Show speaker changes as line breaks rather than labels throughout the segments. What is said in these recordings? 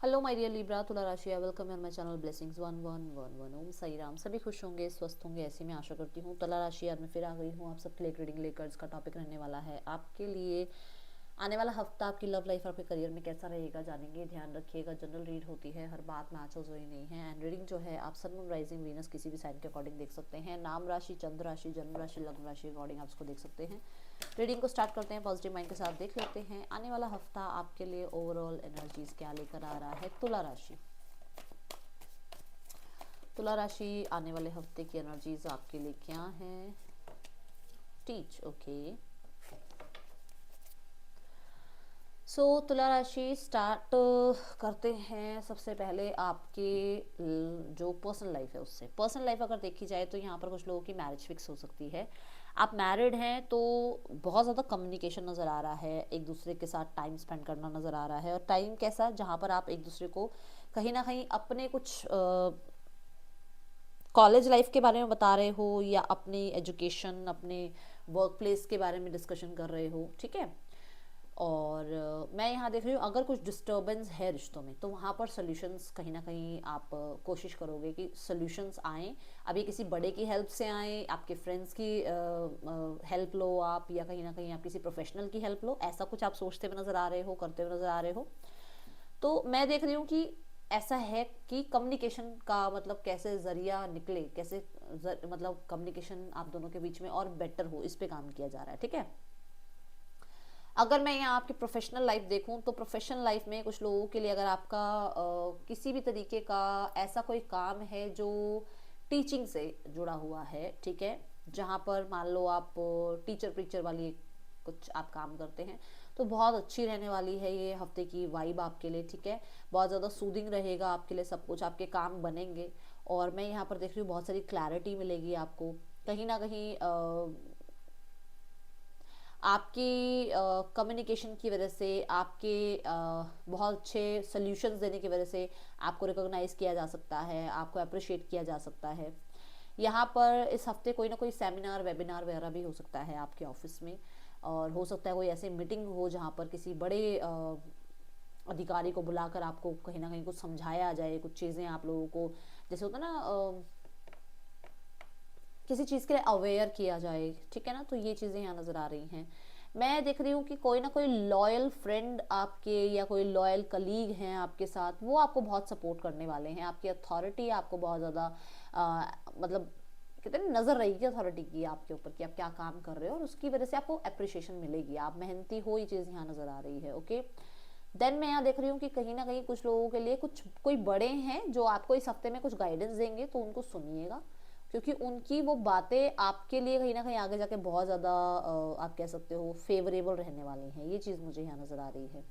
Hello my dear Libra, तुला राशि, welcome on my channel blessings 1111। ओम साई राम। सभी खुश होंगे, स्वस्थ होंगे, ऐसी मैं आशा करती हूँ। तुला राशि यार मैं फिर आ गई हूँ आप सबके लिए रीडिंग लेकर। इसका टॉपिक रहने वाला है आपके लिए आने वाला हफ्ता आपकी लव लाइफ और आपके करियर में कैसा रहेगा, जानेंगे। ध्यान रखिएगा, जनरल रीड होती है, हर बात मैच हो ही नहीं है। एंड रीडिंग जो है आप सन मून राइजिंग वीनस किसी भी साइन के अकॉर्डिंग देख सकते हैं। नाम राशि, चंद्र राशि, जन्म राशि, लग्न राशि अकॉर्डिंग आप उसको देख सकते हैं। रीडिंग को स्टार्ट करते हैं, पॉजिटिव माइंड के साथ देख लेते हैं आने वाला हफ्ता आपके लिए ओवरऑल एनर्जीज क्या लेकर आ रहा है। तुला राशि, तुला राशि आने वाले हफ्ते की एनर्जीज आपके लिए क्या है। Teach okay. सो तुला राशि स्टार्ट करते हैं। सबसे पहले आपके जो पर्सनल लाइफ है उससे। पर्सनल लाइफ अगर देखी जाए तो यहाँ पर कुछ लोगों की मैरिज फिक्स हो सकती है। आप मैरिड हैं तो बहुत ज़्यादा कम्युनिकेशन नज़र आ रहा है, एक दूसरे के साथ टाइम स्पेंड करना नज़र आ रहा है। और टाइम कैसा, जहाँ पर आप एक दूसरे को कहीं ना कहीं अपने कुछ कॉलेज लाइफ के बारे में बता रहे हो या अपनी एजुकेशन, अपने वर्क प्लेस के बारे में डिस्कशन कर रहे हो, ठीक है। और मैं यहाँ देख रही हूँ अगर कुछ डिस्टर्बेंस है रिश्तों में तो वहाँ पर सोल्यूशंस कहीं ना कहीं आप कोशिश करोगे कि सोल्यूशंस आएँ। अभी किसी बड़े की हेल्प से आए, आपके फ्रेंड्स की हेल्प लो आप, या कहीं ना कहीं आप किसी प्रोफेशनल की हेल्प लो, ऐसा कुछ आप सोचते हुए नज़र आ रहे हो, करते हुए नज़र आ रहे हो। तो मैं देख रही हूँ कि ऐसा है कि कम्युनिकेशन का मतलब कैसे जरिया निकले, कैसे मतलब कम्युनिकेशन आप दोनों के बीच में और बेटर हो, इस पे काम किया जा रहा है, ठीक है। अगर मैं यहाँ आपकी प्रोफेशनल लाइफ देखूँ तो प्रोफेशनल लाइफ में कुछ लोगों के लिए अगर आपका किसी भी तरीके का ऐसा कोई काम है जो टीचिंग से जुड़ा हुआ है, ठीक है, जहाँ पर मान लो आप टीचर प्रीचर वाली कुछ आप काम करते हैं, तो बहुत अच्छी रहने वाली है ये हफ्ते की वाइब आपके लिए, ठीक है। बहुत ज़्यादा सूदिंग रहेगा आपके लिए, सब कुछ आपके काम बनेंगे। और मैं यहाँ पर देख रही हूँ बहुत सारी क्लैरिटी मिलेगी आपको। कहीं ना कहीं आपकी कम्युनिकेशन की वजह से, आपके बहुत अच्छे सोल्यूशंस देने की वजह से आपको रिकॉग्नाइज किया जा सकता है, आपको अप्रिशिएट किया जा सकता है। यहाँ पर इस हफ्ते कोई ना कोई सेमिनार वेबिनार वगैरह भी हो सकता है आपके ऑफिस में। और हो सकता है कोई ऐसी मीटिंग हो जहाँ पर किसी बड़े अधिकारी को बुलाकर आपको कहीं ना कहीं कुछ समझाया जाए, कुछ चीज़ें आप लोगों को, जैसे होता है ना, किसी चीज़ के लिए अवेयर किया जाए, ठीक है ना। तो ये चीज़ें यहाँ नज़र आ रही हैं। मैं देख रही हूँ कि कोई ना कोई लॉयल फ्रेंड आपके या कोई लॉयल कलीग हैं आपके साथ, वो आपको बहुत सपोर्ट करने वाले हैं। आपकी अथॉरिटी आपको बहुत ज़्यादा मतलब कहते हैं नज़र रहेगी अथॉरिटी की आपके ऊपर कि आप क्या काम कर रहे हो, और उसकी वजह से आपको अप्रिशिएशन मिलेगी, आप मेहनती हो, ये चीज़ यहाँ नज़र आ रही है, ओके। देन मैं यहाँ देख रही हूँ कि कहीं ना कहीं कुछ लोगों के लिए कुछ कोई बड़े हैं जो आपको इस हफ्ते में कुछ गाइडेंस देंगे, तो उनको सुनिएगा, क्योंकि उनकी वो बातें आपके लिए कहीं ना कहीं आगे जाके बहुत ज़्यादा आप कह सकते हो फेवरेबल रहने वाली हैं। ये चीज़ मुझे यहाँ नज़र आ रही है।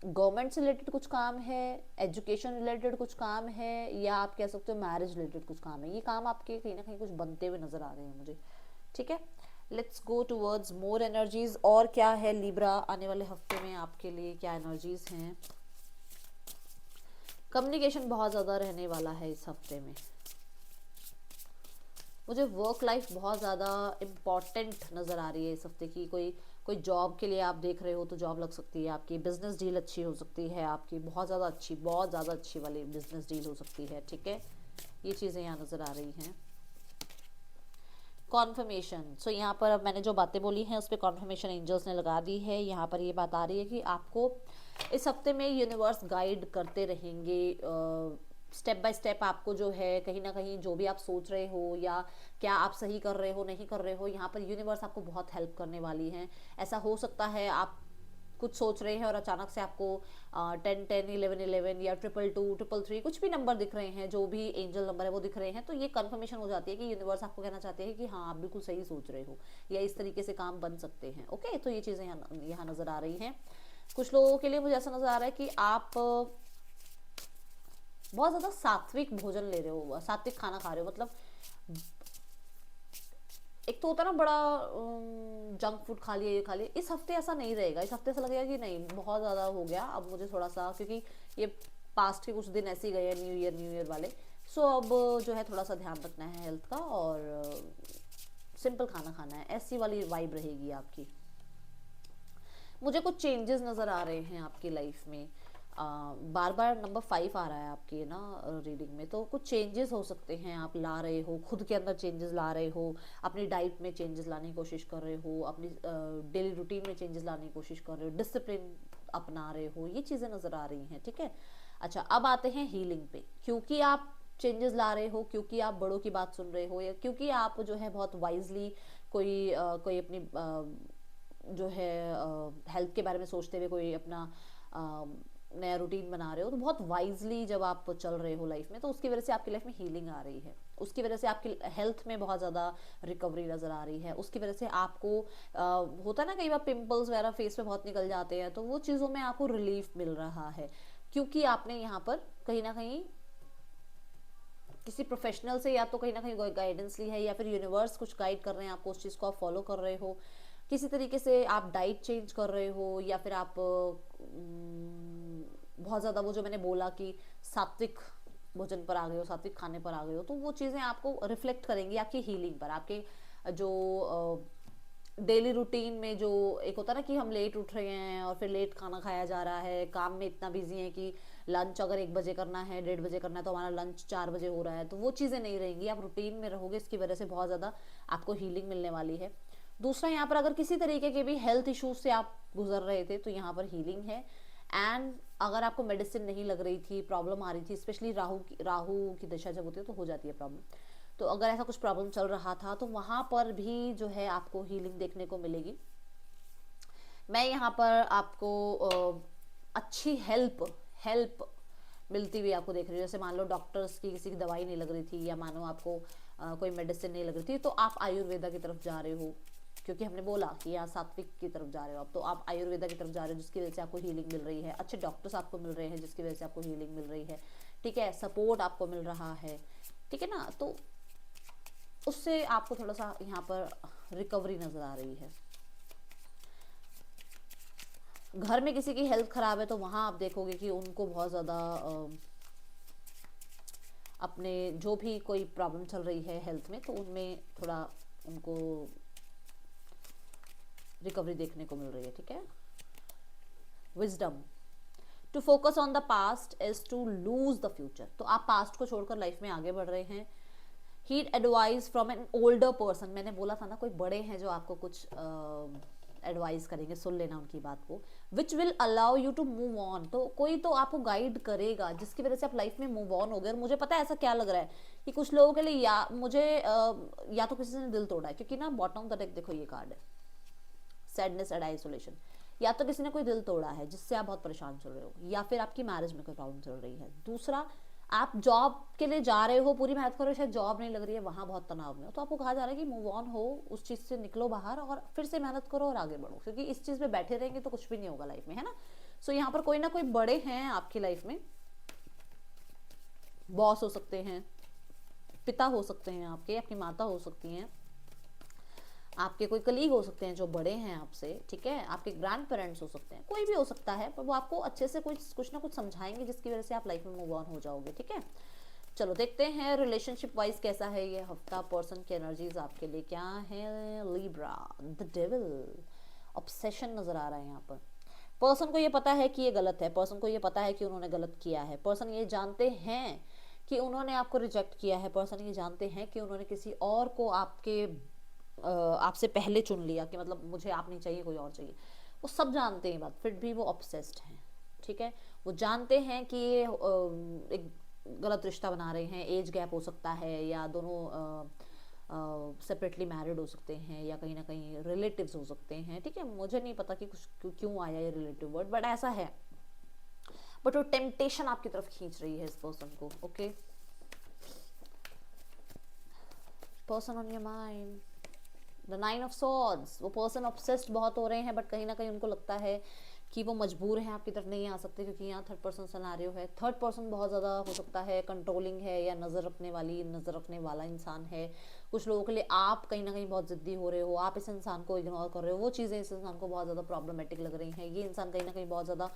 गवर्नमेंट से रिलेटेड कुछ काम है, एजुकेशन रिलेटेड कुछ काम है, या आप कह सकते हो मैरिज रिलेटेड कुछ काम है। ये काम आपके कहीं ना कहीं कुछ बनते हुए नज़र आ रहे हैं मुझे, ठीक है। Let's go towards more energies. और क्या है लिब्रा आने वाले हफ्ते में आपके लिए, क्या एनर्जीज हैं। कम्युनिकेशन बहुत ज़्यादा रहने वाला है इस हफ्ते में। मुझे वर्क लाइफ बहुत ज़्यादा इम्पॉर्टेंट नज़र आ रही है इस हफ्ते की। कोई कोई जॉब के लिए आप देख रहे हो तो जॉब लग सकती है आपकी, बिजनेस डील अच्छी हो सकती है आपकी, बहुत ज़्यादा अच्छी वाली बिजनेस डील हो सकती है, ठीक है। ये चीज़ें यहाँ नज़र आ रही हैं। कॉन्फर्मेशन, सो यहाँ पर अब मैंने जो बातें बोली हैं उस पर कॉन्फर्मेशन एंजल्स ने लगा दी है। यहाँ पर ये बात आ रही है कि आपको इस हफ्ते में यूनिवर्स गाइड करते रहेंगे, स्टेप बाय स्टेप आपको जो है कहीं ना कहीं जो भी आप सोच रहे हो या क्या आप सही कर रहे हो नहीं कर रहे हो, यहाँ पर यूनिवर्स आपको बहुत हेल्प करने वाली है। ऐसा हो सकता है आप कुछ सोच रहे हैं और अचानक से आपको 10 10 11 11 या 2 2 2 3 3 कुछ भी नंबर दिख रहे हैं, जो भी एंजल नंबर है वो दिख रहे हैं, तो ये कंफर्मेशन हो जाती है कि यूनिवर्स आपको कहना चाहते हैं कि हाँ आप बिल्कुल सही सोच रहे हो, या इस तरीके से काम बन सकते हैं, ओके। तो ये चीज़ें यहाँ नज़र आ रही हैं। कुछ लोगों के लिए मुझे ऐसा नज़र आ रहा है कि आप बहुत ज़्यादा सात्विक भोजन ले रहे हो, सात्विक खाना खा रहे हो। मतलब एक तो होता है ना बड़ा जंक फूड खा लिया, ये खा लिया, इस हफ्ते ऐसा नहीं रहेगा। इस हफ्ते ऐसा लगेगा कि नहीं बहुत ज़्यादा हो गया, अब मुझे थोड़ा सा, क्योंकि ये पास्ट के कुछ दिन ऐसे ही गए न्यू ईयर वाले। सो अब जो है थोड़ा सा ध्यान रखना है हेल्थ का, और सिंपल खाना खाना है, ऐसी वाली वाइब रहेगी आपकी। मुझे कुछ चेंजेस नज़र आ रहे हैं आपकी लाइफ में। बार बार नंबर 5 आ रहा है आपकी ना रीडिंग में, तो कुछ चेंजेस हो सकते हैं आप ला रहे हो, खुद के अंदर चेंजेस ला रहे हो, अपनी डाइट में चेंजेस लाने की कोशिश कर रहे हो, अपनी डेली रूटीन में चेंजेस लाने की कोशिश कर रहे हो, डिसिप्लिन अपना रहे हो, ये चीज़ें नज़र आ रही हैं, ठीक है। अच्छा, अब आते हैं हीलिंग पे। क्योंकि आप चेंजेस ला रहे हो, क्योंकि आप बड़ों की बात सुन रहे हो, या क्योंकि आप जो है बहुत वाइजली कोई अपनी जो है हेल्थ के बारे में सोचते हुए कोई अपना नया रूटीन बना रहे हो, तो बहुत वाइजली जब आप चल रहे हो लाइफ में, तो उसकी वजह से आपकी लाइफ में हीलिंग आ रही है, उसकी वजह से आपकी हेल्थ में बहुत ज़्यादा रिकवरी नज़र आ रही है, उसकी वजह से आपको होता है ना कई बार पिंपल्स वगैरह फेस पे बहुत निकल जाते हैं, तो वो चीज़ों में आपको रिलीफ मिल रहा है, क्योंकि आपने यहाँ पर कहीं ना कहीं किसी प्रोफेशनल से या तो कहीं ना कहीं गाइडेंस ली है, या फिर यूनिवर्स कुछ गाइड कर रहे हैं आपको, उस चीज़ को आप फॉलो कर रहे हो, किसी तरीके से आप डाइट चेंज कर रहे हो, या फिर आप बहुत ज़्यादा वो जो मैंने बोला कि सात्विक भोजन पर आ गए हो, सात्विक खाने पर आ गए हो, तो वो चीज़ें आपको रिफ्लेक्ट करेंगी आपकी हीलिंग पर, आपके जो डेली रूटीन में जो एक होता है ना कि हम लेट उठ रहे हैं और फिर लेट खाना खाया जा रहा है, काम में इतना बिजी है कि लंच अगर 1 बजे करना है, 1:30 बजे करना है, तो हमारा लंच 4 बजे हो रहा है, तो वो चीज़ें नहीं रहेंगी, आप रूटीन में रहोगे, इसकी वजह से बहुत ज़्यादा आपको हीलिंग मिलने वाली है। दूसरा, यहाँ पर अगर किसी तरीके के भी हेल्थ इश्यूज से आप गुजर रहे थे, तो यहाँ पर हीलिंग है। एंड अगर आपको मेडिसिन नहीं लग रही थी, प्रॉब्लम आ रही थी, स्पेशली राहु की दशा जब होती है तो हो जाती है प्रॉब्लम, तो अगर ऐसा कुछ प्रॉब्लम चल रहा था, तो वहाँ पर भी जो है आपको हीलिंग देखने को मिलेगी। मैं यहाँ पर आपको अच्छी हेल्प मिलती हुई आपको देख रही हूँ। जैसे मान लो डॉक्टर्स की किसी की दवाई नहीं लग रही थी, या मानो आपको कोई मेडिसिन नहीं लग रही थी, तो आप आयुर्वेदा की तरफ जा रहे हो, क्योंकि हमने बोला कि यहाँ सात्विक की तरफ जा रहे हो आप, तो आप आयुर्वेदा की तरफ जा रहे हो, जिसकी वजह से आपको हीलिंग मिल रही है, अच्छे डॉक्टर्स आपको मिल रहे हैं जिसकी वजह से आपको हीलिंग मिल रही है, ठीक है, सपोर्ट आपको मिल रहा है, ठीक है ना, तो उससे आपको थोड़ा सा यहाँ पर रिकवरी नजर आ रही है। घर में किसी की हेल्थ खराब है, तो वहाँ आप देखोगे कि उनको बहुत ज़्यादा अपने जो भी कोई प्रॉब्लम चल रही है हेल्थ में, तो उनमें थोड़ा उनको रिकवरी देखने को मिल रही है, ठीक है। Wisdom, to focus on the past is to lose the future, तो आप पास्ट को छोड़कर लाइफ में आगे बढ़ रहे हैं। Heat advice from an older person, मैंने बोला था ना कोई बड़े हैं जो आपको कुछ एडवाइस करेंगे, सुन लेना उनकी बात को। Which will allow you to move on, तो कोई तो आपको गाइड करेगा जिसकी वजह से आप लाइफ में मूव ऑन हो गए। और मुझे पता है ऐसा क्या लग रहा है कि कुछ लोगों के लिए या तो किसी ने दिल तोड़ा है, क्योंकि ना बॉटम ऑफ द डेक देखो ये कार्ड है, सैडनेस एंड आइसोलेशन, या तो किसी ने कोई दिल तोड़ा है जिससे आप बहुत परेशान चल रहे हो, या फिर आपकी मैरिज में कोई प्रॉब्लम चल रही है। दूसरा, आप जॉब के लिए जा रहे हो, पूरी मेहनत कर रहे हो, शायद जॉब नहीं लग रही है, वहां बहुत तनाव में हो, तो आपको कहा जा रहा है कि मूव ऑन हो, उस चीज से निकलो बाहर और फिर से मेहनत करो और आगे बढ़ो, क्योंकि इस चीज में बैठे रहेंगे तो कुछ भी नहीं होगा लाइफ में, है ना। सो यहाँ पर कोई ना कोई बड़े हैं आपकी लाइफ में, बॉस हो सकते हैं, पिता हो सकते हैं आपके, आपकी माता हो सकती हैं, आपके कोई कलीग हो सकते हैं जो बड़े हैं आपसे, ठीक है, आपके ग्रैंड पेरेंट्स हो सकते हैं, कोई भी हो सकता है, पर वो आपको अच्छे से कुछ ना कुछ समझाएंगे जिसकी वजह से आप लाइफ में मूव ऑन हो जाओगे, ठीक है। चलो देखते हैं रिलेशनशिप वाइज कैसा है ये हफ्ता, पर्सन की एनर्जीज आपके लिए क्या है। लिब्रा, द डेविल, ऑब्सेशन नजर आ रहा है यहाँ पर। पर्सन को ये पता है कि ये गलत है, पर्सन को ये पता है कि उन्होंने गलत किया है, पर्सन ये जानते हैं कि उन्होंने आपको रिजेक्ट किया है, पर्सन ये जानते हैं कि उन्होंने किसी और को आपसे पहले चुन लिया, कि मतलब मुझे आप नहीं चाहिए, कोई और चाहिए, वो सब जानते हैं बात, फिर भी वो ऑब्सेस्ड हैं, ठीक है। वो जानते हैं कि ये एक गलत रिश्ता बना रहे हैं, एज गैप हो सकता है, या दोनों सेपरेटली मैरिड हो सकते हैं, या कहीं ना कहीं रिलेटिव्स हो सकते हैं, ठीक है। मुझे नहीं पता कि कुछ क्यों आया ये रिलेटिव वर्ड, बट ऐसा है, बट वो टेम्पटेशन आपकी तरफ खींच रही है इस पर्सन को, okay. Person on your mind, the 9 of swords, वो पर्सन ऑब्सेस्ड बहुत हो रहे हैं, बट कहीं ना कहीं उनको लगता है कि वो मजबूर हैं आपकी तरफ नहीं आ सकते, क्योंकि यहाँ थर्ड पर्सन सिनेरियो है। थर्ड पर्सन बहुत ज़्यादा हो सकता है कंट्रोलिंग है, या नज़र रखने वाला इंसान है। कुछ लोगों के लिए आप कहीं ना कहीं बहुत ज़िद्दी हो रहे हो, आप इस इंसान को इग्नोर कर रहे हो, वो चीज़ें इस इंसान को बहुत ज़्यादा प्रॉब्लमेटिक लग रही हैं। ये इंसान कहीं ना कहीं बहुत ज़्यादा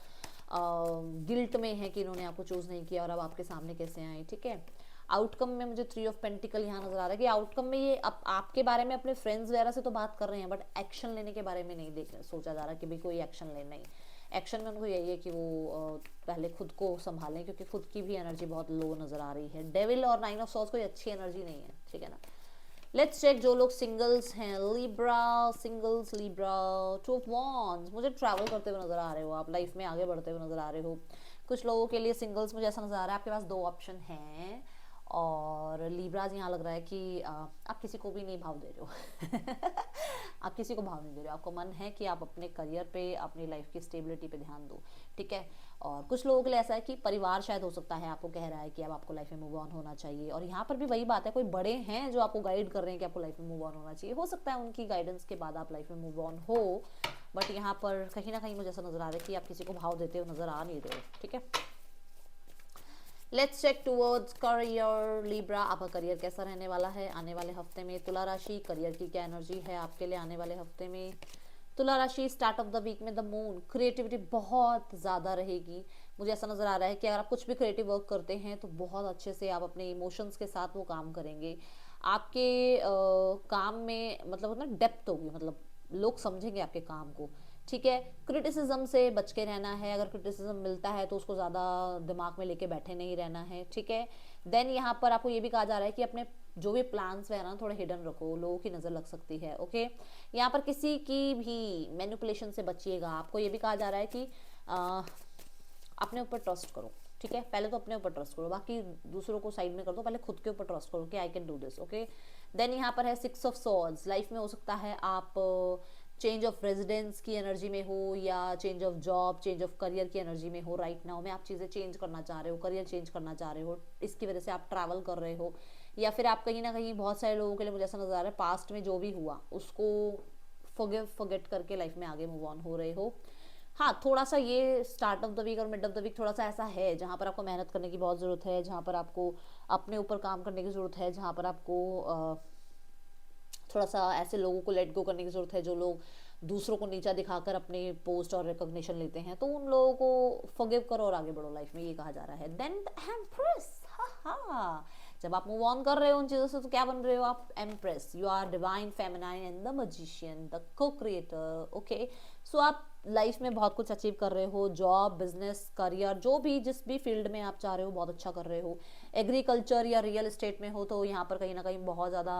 गिल्ट में है कि इन्होंने आपको चूज़ नहीं किया और अब आपके सामने कैसे आए, ठीक है। आउटकम में मुझे 3 ऑफ पेंटिकल यहाँ नजर आ रहा है कि आउटकम में ये आपके बारे में अपने फ्रेंड्स वगैरह से तो बात कर रहे हैं, बट एक्शन लेने के बारे में नहीं सोचा जा रहा कि भाई कोई एक्शन लेना ही। एक्शन में उनको यही है कि वो पहले खुद को संभालें, क्योंकि खुद की भी एनर्जी बहुत लो नजर आ रही है। डेविल और 9 ऑफ सॉर्ड्स कोई अच्छी एनर्जी नहीं है, ठीक है ना। लेट्स चेक जो लोग सिंगल्स हैं, Libra, singles Libra, 2 of wands. मुझे ट्रैवल करते हुए नजर आ रहे हो आप, लाइफ में आगे बढ़ते हुए नजर आ रहे हो। कुछ लोगों के लिए सिंगल्स मुझे ऐसा नजर आ रहा है आपके पास 2 ऑप्शन हैं, और लिब्राज यहाँ लग रहा है कि आप किसी को भी नहीं भाव दे रहे हो आप किसी को भाव नहीं दे रहे हो, आपको मन है कि आप अपने करियर पे, अपनी लाइफ की स्टेबिलिटी पे ध्यान दो, ठीक है। और कुछ लोगों के लिए ऐसा है कि परिवार शायद हो सकता है आपको कह रहा है कि अब आपको लाइफ में मूव ऑन होना चाहिए, और यहाँ पर भी वही बात है, कोई बड़े हैं जो आपको गाइड कर रहे हैं कि आपको लाइफ में मूव ऑन होना चाहिए। हो सकता है उनकी गाइडेंस के बाद आप लाइफ में मूव ऑन हो, बट यहाँ पर कहीं ना कहीं मुझे ऐसा नजर आ रहा है कि आप किसी को भाव देते हो नजर आ नहीं रहे हो, ठीक है। Let's check towards career Libra, आपका करियर कैसा रहने वाला है आने वाले हफ्ते में। तुला राशि, करियर की क्या एनर्जी है आपके लिए आने वाले हफ्ते में। तुला राशि, स्टार्ट ऑफ द वीक में द मून, क्रिएटिविटी बहुत ज़्यादा रहेगी। मुझे ऐसा नज़र आ रहा है कि अगर आप कुछ भी क्रिएटिव वर्क करते हैं तो बहुत अच्छे से आप अपने इमोशंस के साथ वो काम करेंगे। आपके काम में मतलब ना डेप्थ होगी, मतलब लोग समझेंगे आपके काम को, ठीक है। क्रिटिसिज्म से बच के रहना है, अगर क्रिटिसिज्म मिलता है तो उसको ज़्यादा दिमाग में लेके बैठे नहीं रहना है, ठीक है। देन यहाँ पर आपको ये भी कहा जा रहा है कि अपने जो भी प्लान्स है ना थोड़े हिडन रखो, लोगों की नज़र लग सकती है, ओके। यहाँ पर किसी की भी मैनिपुलेशन से बचिएगा। आपको ये भी कहा जा रहा है कि अपने ऊपर ट्रस्ट करो, ठीक है। पहले तो अपने ऊपर ट्रस्ट करो, बाकी दूसरों को साइड में कर दो, पहले खुद के ऊपर ट्रस्ट करो कि I can do this, okay. Then यहाँ पर है 6 ऑफ सॉर्ड्स। लाइफ में हो सकता है आप चेंज ऑफ रेजिडेंस की एनर्जी में हो, या change of job, change of career की एनर्जी में हो। राइट नाउ में आप चीज़ें चेंज करना चाह रहे हो, करियर चेंज करना चाह रहे हो, इसकी वजह से आप ट्रैवल कर रहे हो, या फिर आप कहीं ना कहीं, बहुत सारे लोगों के लिए मुझे ऐसा नजर आ रहा है, पास्ट में जो भी हुआ उसको फॉरगेट करके लाइफ में आगे मूव ऑन हो रहे हो। हाँ, थोड़ा सा ये स्टार्ट ऑफ द वीक और मिड ऑफ द वीक थोड़ा सा ऐसा है जहाँ पर आपको मेहनत करने की बहुत ज़रूरत है, जहाँ पर आपको अपने ऊपर काम करने की ज़रूरत है, जहाँ पर आपको थोड़ा सा ऐसे लोगों को लेट गो करने की ज़रूरत है जो लोग दूसरों को नीचा दिखाकर अपने पोस्ट और रिकॉग्निशन लेते हैं, तो उन लोगों को फॉरगिव करो और आगे बढ़ो लाइफ में, ये कहा जा रहा है। देन द एम्प्रेस, हा, जब आप मूव ऑन कर रहे हो उन चीज़ों से तो क्या बन रहे हो आप, empress. You are divine feminine and the magician, the co creator, okay. So आप लाइफ में बहुत कुछ अचीव कर रहे हो, जॉब, बिजनेस, करियर, जो भी जिस भी फील्ड में आप चाह रहे हो बहुत अच्छा कर रहे हो। एग्रीकल्चर या रियल एस्टेट में हो तो यहाँ पर कहीं ना कहीं बहुत ज़्यादा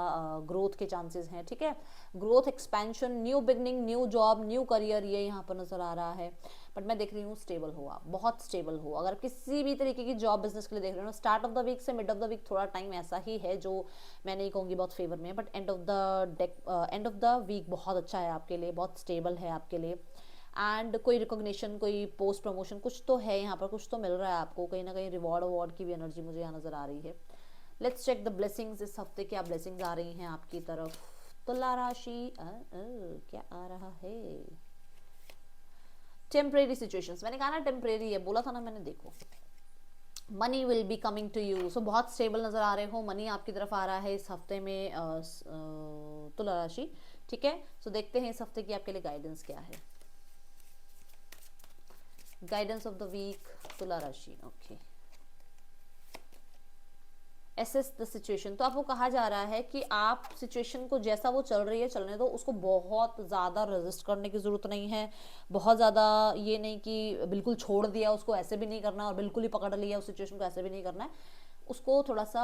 ग्रोथ के चांसेस हैं, ठीक है। Growth, expansion, new beginning, new job, new career, ये यहाँ पर नजर आ रहा है। बट मैं देख रही हूँ स्टेबल हो आप, बहुत स्टेबल हो। अगर किसी भी तरीके की जॉब बिजनेस के लिए देख रहे हो, स्टार्ट ऑफ द वीक से मिड ऑफ द वीक थोड़ा टाइम ऐसा ही है जो मैं नहीं कहूँगी बहुत फेवर में, but end of the week बहुत अच्छा है आपके लिए, बहुत स्टेबल है आपके लिए। एंड कोई रिकॉग्निशन, कोई पोस्ट प्रमोशन कुछ तो है यहाँ पर, कुछ तो मिल रहा है आपको, कहीं ना कहीं रिवॉर्ड अवार्ड की भी एनर्जी मुझे यहाँ नजर आ रही है। लेट्स चेक द ब्लेसिंग्स, इस हफ्ते क्या ब्लेसिंग्स आ रही हैं आपकी तरफ। तुला राशि, क्या आ रहा है, टेम्परेरी सिचुएशंस, मैंने कहा ना टेम्परेरी है, बोला था ना मैंने, देखो money will be coming to you. So बहुत स्टेबल नजर आ रहे हो, मनी आपकी तरफ आ रहा है इस हफ्ते में तुला राशि, ठीक है। सो देखते हैं इस हफ्ते की आपके लिए गाइडेंस क्या है। गाइडेंस ऑफ द वीक तुला राशि, ओके। एसेस द सिचुएशन, तो आपको कहा जा रहा है कि आप सिचुएशन को जैसा वो चल रही है चलने दो, उसको बहुत ज़्यादा रेजिस्ट करने की ज़रूरत नहीं है। बहुत ज़्यादा ये नहीं कि बिल्कुल छोड़ दिया उसको, ऐसे भी नहीं करना, और बिल्कुल ही पकड़ लिया उस सिचुएशन को, ऐसे भी नहीं करना है। उसको थोड़ा सा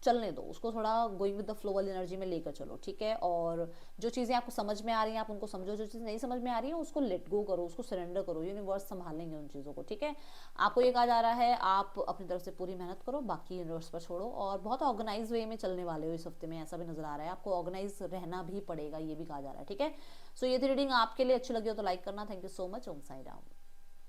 चलने दो, उसको थोड़ा गोइंग विद द फ्लो वाली एनर्जी में लेकर चलो, ठीक है। और जो चीज़ें आपको समझ में आ रही हैं आप उनको समझो, जो चीज़ नहीं समझ में आ रही है उसको लेट गो करो, उसको सरेंडर करो, यूनिवर्स संभालेंगे उन चीज़ों को, ठीक है। आपको ये कहा जा रहा है आप अपनी तरफ से पूरी मेहनत करो, बाकी यूनिवर्स पर छोड़ो, और बहुत ऑर्गेनाइज वे में चलने वाले हो इस हफ्ते में, ऐसा भी नजर आ रहा है। आपको ऑर्गेनाइज रहना भी पड़ेगा, ये भी कहा जा रहा है, ठीक है। सो ये रीडिंग आपके लिए अच्छी लगी हो तो लाइक करना। Thank you so much. Om Sai Ram.